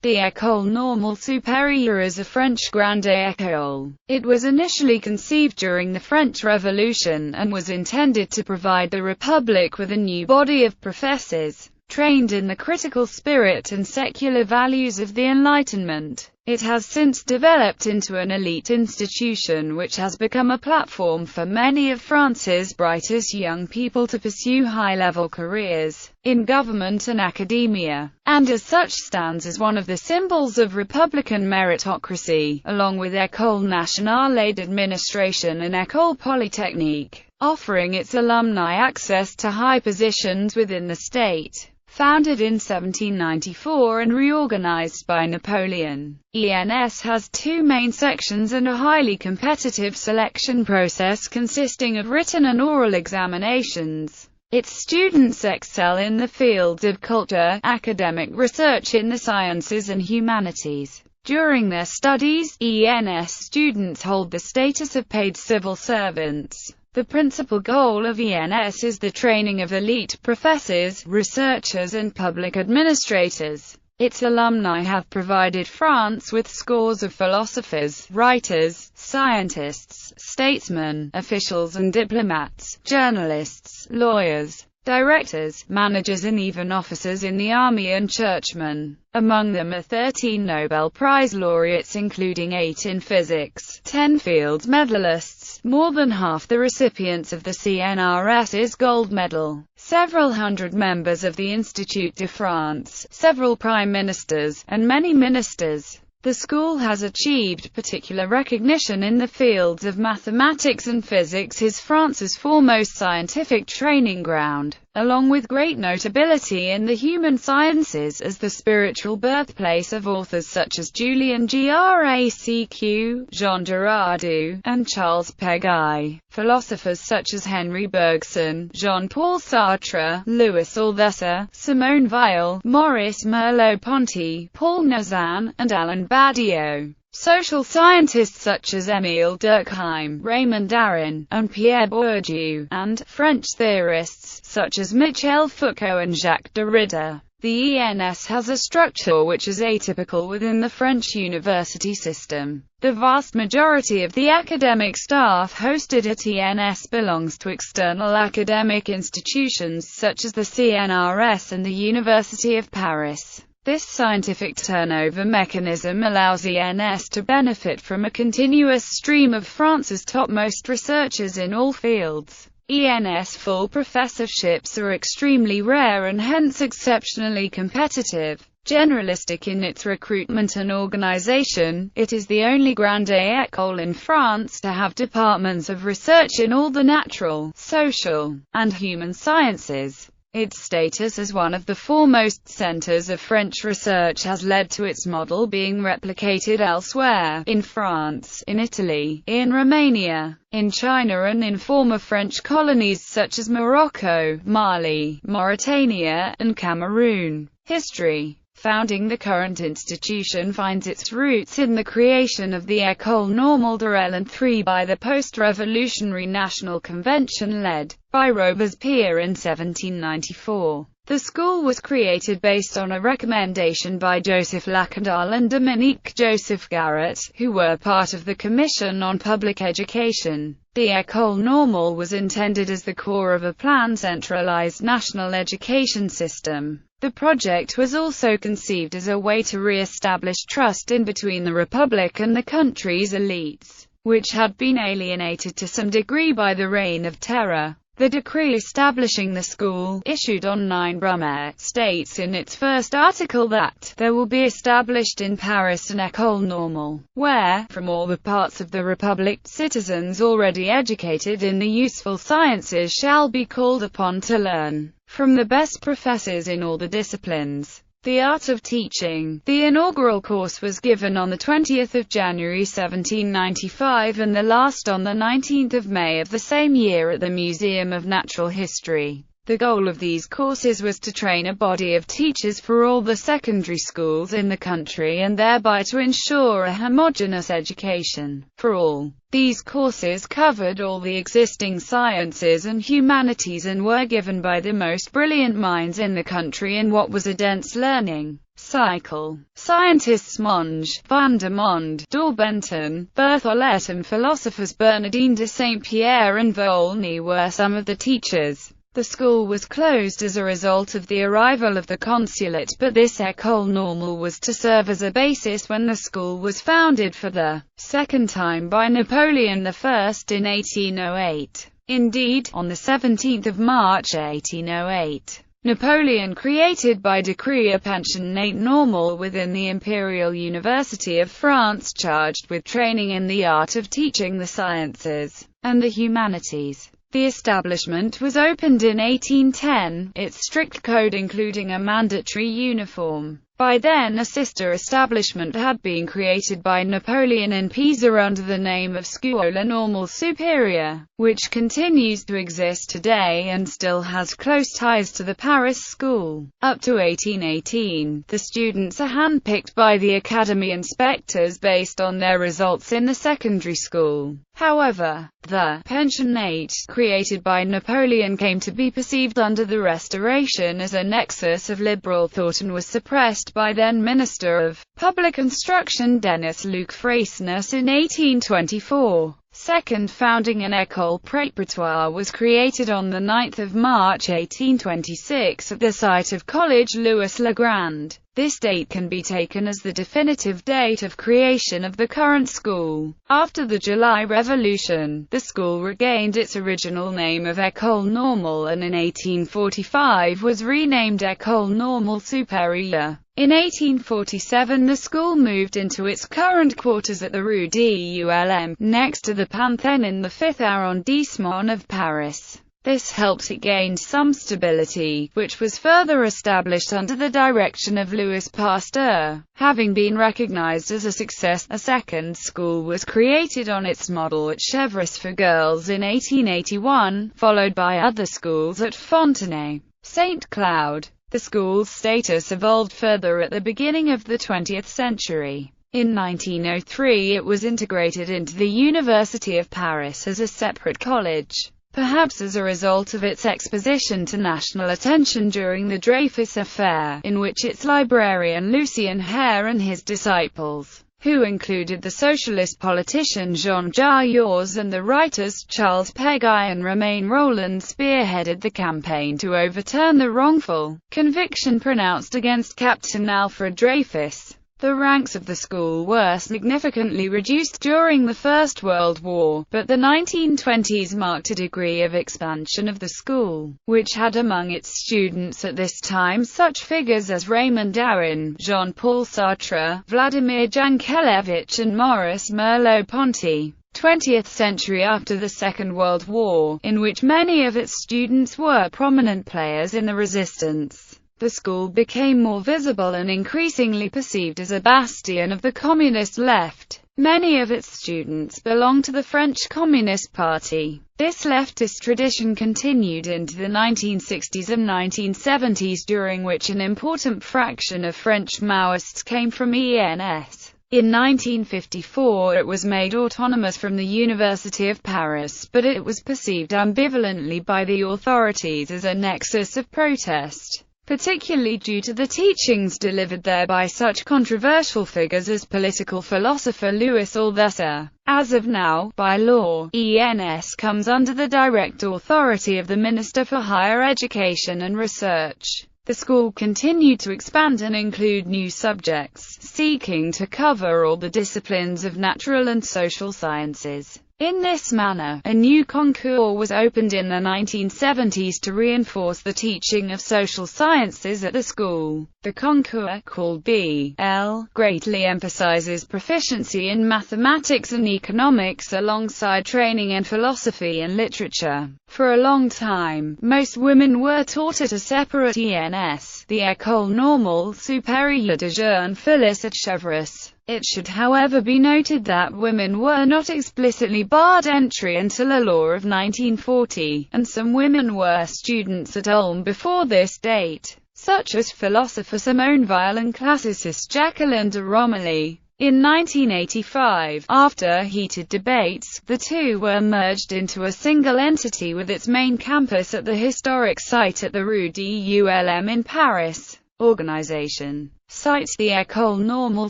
The École Normale Supérieure is a French grande école. It was initially conceived during the French Revolution, and was intended to provide the Republic with a new body of professors, trained in the critical spirit and secular values of the Enlightenment. It has since developed into an elite institution which has become a platform for many of France's brightest young people to pursue high-level careers in government and academia, and as such stands as one of the symbols of republican meritocracy, along with École Nationale d'Administration and École Polytechnique, offering its alumni access to high positions within the state. Founded in 1794 and reorganized by Napoleon, ENS has two main sections and a highly competitive selection process consisting of written and oral examinations. Its students excel in the fields of culture, academic research in the sciences and humanities. During their studies, ENS students hold the status of paid civil servants. The principal goal of ENS is the training of elite professors, researchers and public administrators. Its alumni have provided France with scores of philosophers, writers, scientists, statesmen, officials and diplomats, journalists, lawyers, directors, managers and even officers in the army and churchmen. Among them are 13 Nobel Prize laureates, including 8 in physics, 10 field medalists, more than half the recipients of the CNRS's gold medal, several hundred members of the Institut de France, several prime ministers, and many ministers. The school has achieved particular recognition in the fields of mathematics and physics, is France's foremost scientific training ground, along with great notability in the human sciences as the spiritual birthplace of authors such as Julian Gracq, Jean Girardot, and Charles Péguy, philosophers such as Henri Bergson, Jean-Paul Sartre, Louis Althusser, Simone Weil, Maurice Merleau-Ponty, Paul Cézanne, and Alain Badiou. Social scientists such as Émile Durkheim, Raymond Aron, and Pierre Bourdieu, and French theorists such as Michel Foucault and Jacques Derrida. The ENS has a structure which is atypical within the French university system. The vast majority of the academic staff hosted at ENS belongs to external academic institutions such as the CNRS and the University of Paris. This scientific turnover mechanism allows ENS to benefit from a continuous stream of France's topmost researchers in all fields. ENS full professorships are extremely rare and hence exceptionally competitive. Generalistic in its recruitment and organization, it is the only grande école in France to have departments of research in all the natural, social, and human sciences. Its status as one of the foremost centers of French research has led to its model being replicated elsewhere, in France, in Italy, in Romania, in China and in former French colonies such as Morocco, Mali, Mauritania, and Cameroon. History. Founding. The current institution finds its roots in the creation of the École Normale de l'An by the post-revolutionary National Convention led by Robespierre in 1794. The school was created based on a recommendation by Joseph Lacandale and Dominique Joseph Garrett, who were part of the Commission on Public Education. The École Normale was intended as the core of a planned centralized national education system. The project was also conceived as a way to re-establish trust in between the Republic and the country's elites, which had been alienated to some degree by the Reign of Terror. The decree establishing the school, issued on 9 Brumaire, states in its first article that there will be established in Paris an École Normale, where, from all the parts of the Republic, citizens already educated in the useful sciences shall be called upon to learn from the best professors in all the disciplines. The Art of Teaching. The inaugural course was given on the 20th of January 1795 and the last on the 19th of May of the same year at the Museum of Natural History. The goal of these courses was to train a body of teachers for all the secondary schools in the country and thereby to ensure a homogeneous education for all. These courses covered all the existing sciences and humanities and were given by the most brilliant minds in the country in what was a dense learning cycle. Scientists Monge, van der Monde, Daubenton, Berthollet and philosophers Bernardine de Saint-Pierre and Volney were some of the teachers. The school was closed as a result of the arrival of the consulate, but this École Normale was to serve as a basis when the school was founded for the second time by Napoleon I in 1808. Indeed, on the 17th of March 1808, Napoleon created by decree a pensionnat normal within the Imperial University of France, charged with training in the art of teaching the sciences and the humanities. The establishment was opened in 1810, its strict code including a mandatory uniform. By then a sister establishment had been created by Napoleon in Pisa under the name of École Normale Supérieure, which continues to exist today and still has close ties to the Paris school. Up to 1818, the students are handpicked by the academy inspectors based on their results in the secondary school. However, the pensionnat created by Napoleon came to be perceived under the Restoration as a nexus of liberal thought and was suppressed by then Minister of Public Instruction Denis Luc Freycinet in 1824. Second, founding an école préparatoire was created on 9 March 1826 at the site of Collège Louis le Grand. This date can be taken as the definitive date of creation of the current school. After the July Revolution, the school regained its original name of École Normale and in 1845 was renamed École Normale Supérieure. In 1847 the school moved into its current quarters at the Rue d'Ulm, next to the Panthéon in the 5th arrondissement of Paris. This helped it gain some stability, which was further established under the direction of Louis Pasteur. Having been recognized as a success, a second school was created on its model at Chevreuse for girls in 1881, followed by other schools at Fontenay, St. Cloud. The school's status evolved further at the beginning of the 20th century. In 1903 it was integrated into the University of Paris as a separate college, perhaps as a result of its exposition to national attention during the Dreyfus affair, in which its librarian Lucien Hare and his disciples, who included the socialist politician Jean Jaurès and the writers Charles Péguy and Romain Rolland, spearheaded the campaign to overturn the wrongful conviction pronounced against Captain Alfred Dreyfus. The ranks of the school were significantly reduced during the First World War, but the 1920s marked a degree of expansion of the school, which had among its students at this time such figures as Raymond Aron, Jean-Paul Sartre, Vladimir Jankelevich and Maurice Merleau-Ponty. 20th century. After the Second World War, in which many of its students were prominent players in the resistance, the school became more visible and increasingly perceived as a bastion of the communist left. Many of its students belonged to the French Communist Party. This leftist tradition continued into the 1960s and 1970s, during which an important fraction of French Maoists came from ENS. In 1954 it was made autonomous from the University of Paris, but it was perceived ambivalently by the authorities as a nexus of protest, particularly due to the teachings delivered there by such controversial figures as political philosopher Louis Althusser. As of now, by law, ENS comes under the direct authority of the Minister for Higher Education and Research. The school continued to expand and include new subjects, seeking to cover all the disciplines of natural and social sciences. In this manner, a new concours was opened in the 1970s to reinforce the teaching of social sciences at the school. The concours, called BL, greatly emphasizes proficiency in mathematics and economics alongside training in philosophy and literature. For a long time, most women were taught at a separate ENS, the École Normale Supérieure de Jeunes Filles at Chevreuse. It should however be noted that women were not explicitly barred entry until a law of 1940, and some women were students at Ulm before this date, such as philosopher Simone Weil and classicist Jacqueline de Romilly. In 1985, after heated debates, the two were merged into a single entity with its main campus at the historic site at the Rue d'Ulm in Paris. Organization cites the École Normale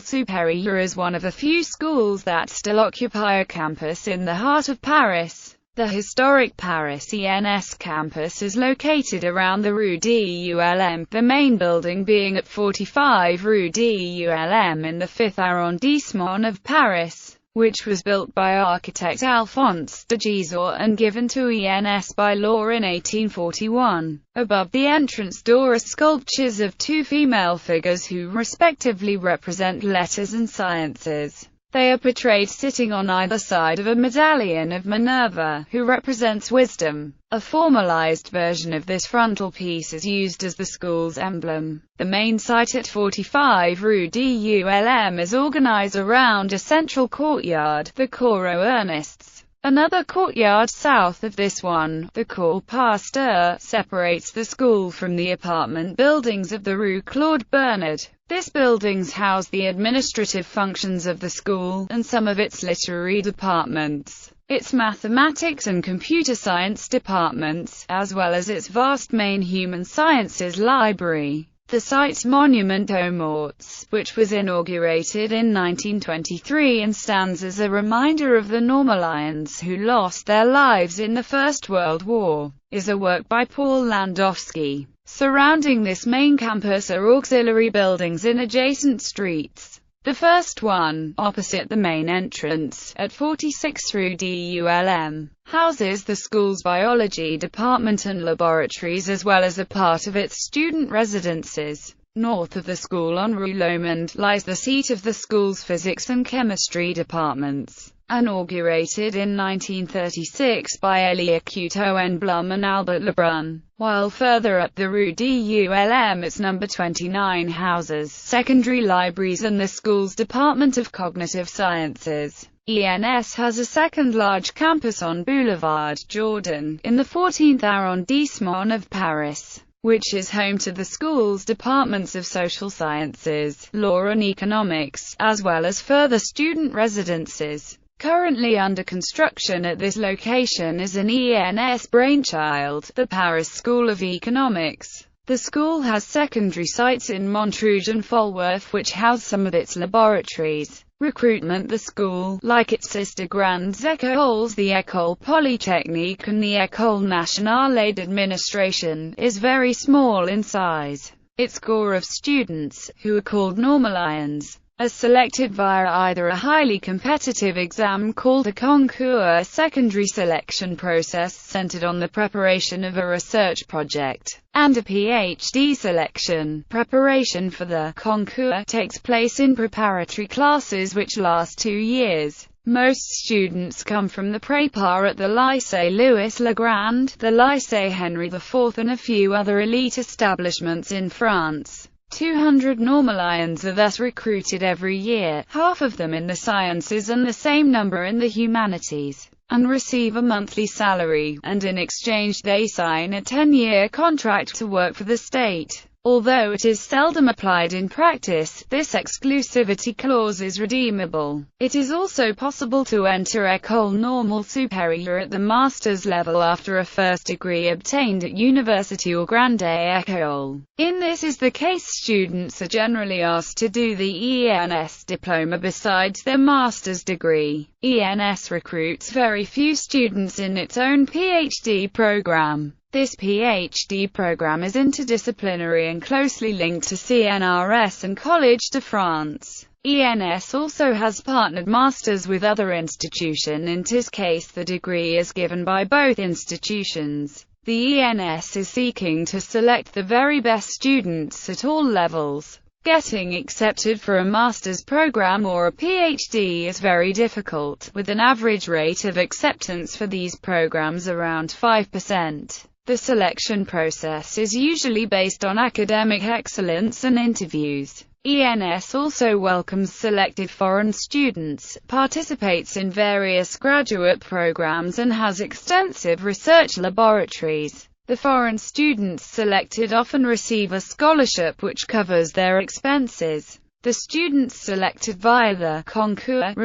Supérieure as one of a few schools that still occupy a campus in the heart of Paris. The historic Paris ENS campus is located around the Rue d'Ulm, the main building being at 45 Rue d'Ulm in the 5th arrondissement of Paris, which was built by architect Alphonse de Gisors and given to ENS by law in 1841. Above the entrance door are sculptures of two female figures who respectively represent letters and sciences. They are portrayed sitting on either side of a medallion of Minerva, who represents wisdom. A formalized version of this frontalpiece is used as the school's emblem. The main site at 45 Rue d'Ulm is organized around a central courtyard, the Cour aux Ernestes. Another courtyard south of this one, the Cour Pasteur, separates the school from the apartment buildings of the Rue Claude Bernard. This buildings house the administrative functions of the school, and some of its literary departments, its mathematics and computer science departments, as well as its vast main human sciences library. The site's Monument aux Morts, which was inaugurated in 1923 and stands as a reminder of the Normalians who lost their lives in the First World War, is a work by Paul Landowski. Surrounding this main campus are auxiliary buildings in adjacent streets. The first one, opposite the main entrance, at 46 Rue d'Ulm, houses the school's biology department and laboratories as well as a part of its student residences. North of the school on Rue Lomond lies the seat of the school's physics and chemistry departments, inaugurated in 1936 by Élie Couteau Blum and Albert Lebrun, while further up the Rue d'Ulm its number 29 houses secondary libraries and the school's Department of Cognitive Sciences. ENS has a second large campus on Boulevard Jourdan, in the 14th arrondissement of Paris, which is home to the school's departments of social sciences, law and economics, as well as further student residences. Currently under construction at this location is an ENS brainchild, the Paris School of Economics. The school has secondary sites in Montrouge and Folworth which house some of its laboratories. Recruitment. The school, like its sister grandes écoles the École Polytechnique and the École Nationale d'Administration, is very small in size. Its core of students, who are called Normalians, are selected via either a highly competitive exam called a concours, secondary selection process centered on the preparation of a research project, and a PhD selection. Preparation for the concours takes place in preparatory classes which last 2 years. Most students come from the prépa at the Lycée Louis le Grand, the Lycée Henri IV and a few other elite establishments in France. 200 Normalians are thus recruited every year, half of them in the sciences and the same number in the humanities, and receive a monthly salary, and in exchange they sign a 10-year contract to work for the state. Although it is seldom applied in practice, this exclusivity clause is redeemable. It is also possible to enter École Normale Supérieure at the master's level after a first degree obtained at university or grande école. In this is the case, students are generally asked to do the ENS diploma besides their master's degree. ENS recruits very few students in its own PhD program. This PhD program is interdisciplinary and closely linked to CNRS and Collège de France. ENS also has partnered masters with other institutions. In this case the degree is given by both institutions. The ENS is seeking to select the very best students at all levels. Getting accepted for a master's program or a PhD is very difficult, with an average rate of acceptance for these programs around 5%. The selection process is usually based on academic excellence and interviews. ENS also welcomes selected foreign students, participates in various graduate programs and has extensive research laboratories. The foreign students selected often receive a scholarship which covers their expenses. The students selected via the concours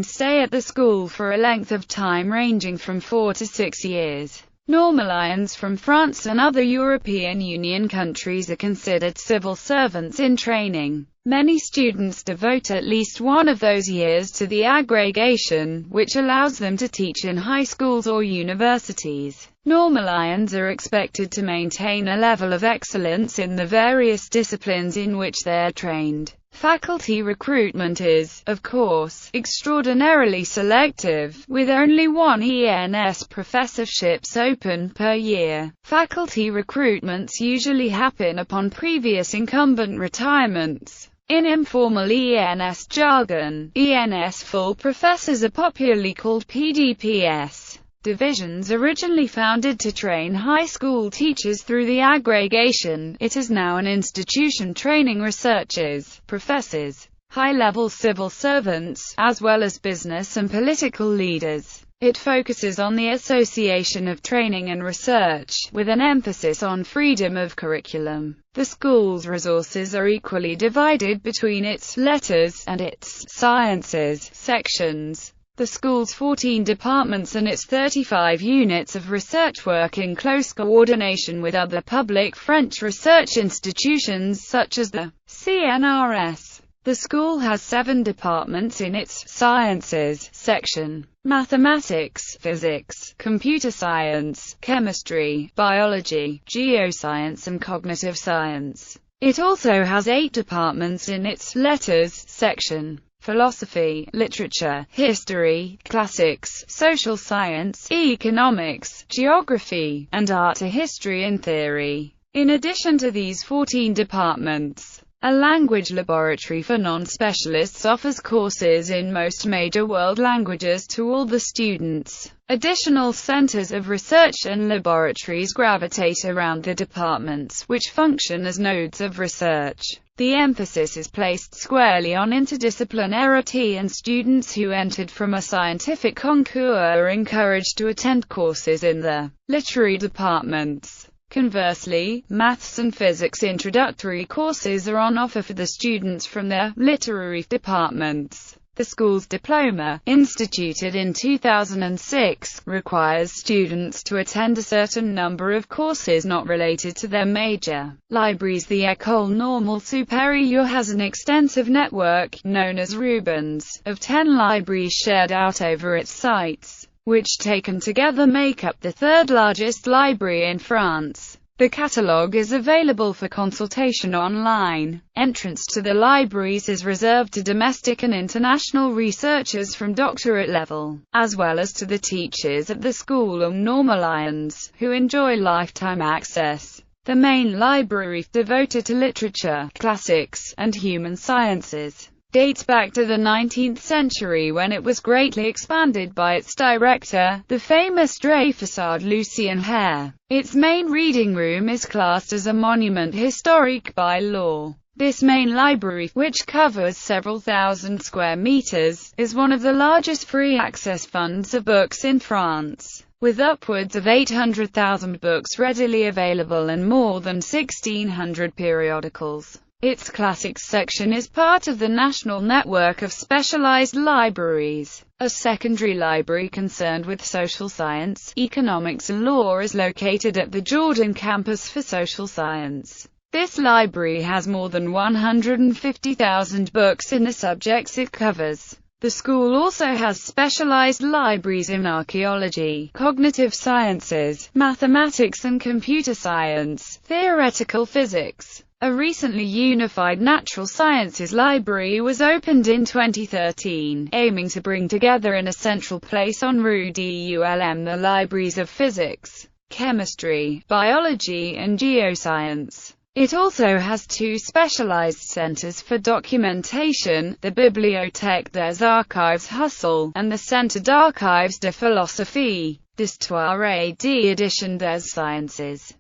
stay at the school for a length of time ranging from 4 to 6 years. Normalians from France and other European Union countries are considered civil servants in training. Many students devote at least one of those years to the agrégation, which allows them to teach in high schools or universities. Normalians are expected to maintain a level of excellence in the various disciplines in which they are trained. Faculty recruitment is, of course, extraordinarily selective, with only one ENS professorships open per year. Faculty recruitments usually happen upon previous incumbent retirements. In informal ENS jargon, ENS full professors are popularly called PDPS. Divisions originally founded to train high school teachers through the agrégation, it is now an institution training researchers, professors, high-level civil servants, as well as business and political leaders. It focuses on the association of training and research, with an emphasis on freedom of curriculum. The school's resources are equally divided between its letters and its sciences sections. The school's 14 departments and its 35 units of research work in close coordination with other public French research institutions such as the CNRS. The school has 7 departments in its sciences section: mathematics, physics, computer science, chemistry, biology, geoscience and cognitive science. It also has 8 departments in its letters section: philosophy, literature, history, classics, social science, economics, geography, and art to history and theory. In addition to these 14 departments, a language laboratory for non-specialists offers courses in most major world languages to all the students. Additional centers of research and laboratories gravitate around the departments, which function as nodes of research. The emphasis is placed squarely on interdisciplinarity, and students who entered from a scientific concours are encouraged to attend courses in the literary departments. Conversely, maths and physics introductory courses are on offer for the students from the literary departments. The school's diploma, instituted in 2006, requires students to attend a certain number of courses not related to their major. Libraries. The École Normale Supérieure has an extensive network, known as Rubens, of 10 libraries shared out over its sites, which taken together make up the third largest library in France. The catalogue is available for consultation online. Entrance to the libraries is reserved to domestic and international researchers from doctorate level, as well as to the teachers at the school and normalians, who enjoy lifetime access. The main library, devoted to literature, classics, and human sciences, dates back to the 19th century, when it was greatly expanded by its director, the famous Dreyfusard Lucien Hare. Its main reading room is classed as a monument historique by law. This main library, which covers several thousand square meters, is one of the largest free-access funds of books in France, with upwards of 800,000 books readily available and more than 1,600 periodicals. Its classics section is part of the national network of specialized libraries. A secondary library concerned with social science, economics and law is located at the Jordan campus for social science. This library has more than 150,000 books in the subjects it covers. The school also has specialized libraries in archaeology, cognitive sciences, mathematics and computer science, theoretical physics. A recently unified natural sciences library was opened in 2013, aiming to bring together in a central place on Rue d'Ulm the libraries of physics, chemistry, biology and geoscience. It also has 2 specialized centers for documentation, the Bibliothèque des Archives Husserl, and the Centre d'Archives de Philosophie, d'Histoire et d'édition des Sciences.